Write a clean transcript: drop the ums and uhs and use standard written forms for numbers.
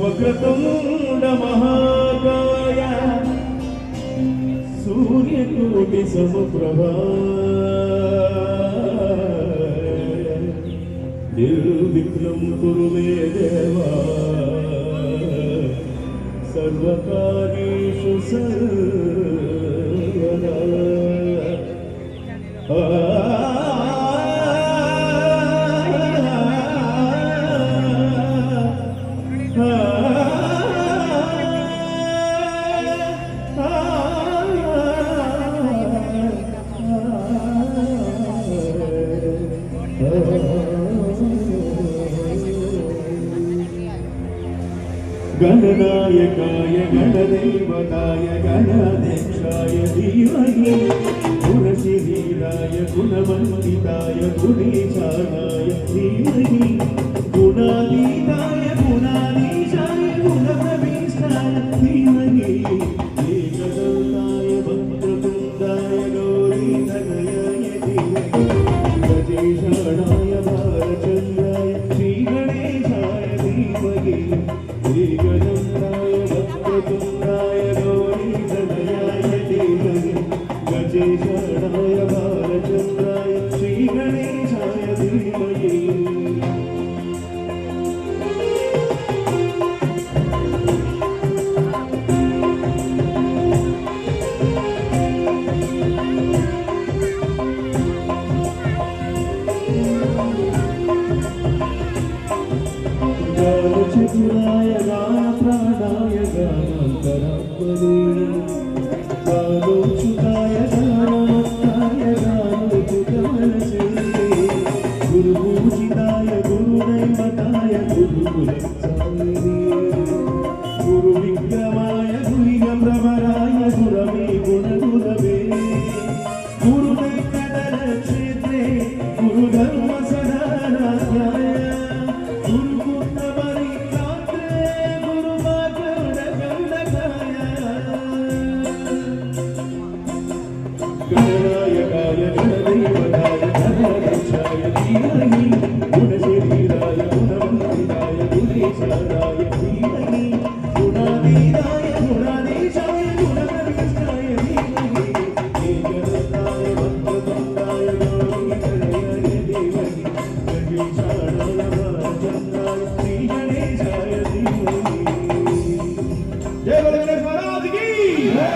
वक्रतुंड महाकाय सूर्यकोटि समप्रभा निर्विघ्नं कुरु मे देवा सर्वकार्येषु सर्वदा गणनायकाय गणदैवताय गणाध्यक्षाय धीमहि गुणशिरीराय गुणमण्डिताय गुणेशानाय धीमहि गुणातीताय गुणाधीशाय गुणप्रविष्टाय धीमहि एकदन्ताय वक्रतुण्डाय गौरीतनयाय धीमहि गजेशानाय भालचन्द्राय श्रीगणेशाय धीमहि श्रीगणेशाय वक्रतुण्डाय गौरीतनयाय धीमहि गजेशानाय भालचन्द्राय श्रीगणेशाय धीमहि चतुराय गानप्राणाय गानान्तरात्मने गानोच्युताय गानमत्ताय गानोच्युतमनसे गुरुपूजिताय गुरुदैवताय गुरुकुलचारिणे गुरुविक्रमाय गुह्यप्रवराय गुरवे गुणगुरवे गुरुदैवतरक्षेत्रे गुरुधर्मसदाराध्याय गणनायकाय गणदैवताय गणाध्यक्षाय धीमहि गुणशरीराय गुणवन्दिताय गुणेशानाय धीमहि गुणातीताय गुणाधीशाय गुणप्रविष्टाय धीमहि एकदन्ताय वक्रतुण्डाय गौरीतनयाय धीमहि गजेशानाय भालचन्द्राय श्रीगणेशाय धीमहि। जय बोलो गणेश महाराज की जय।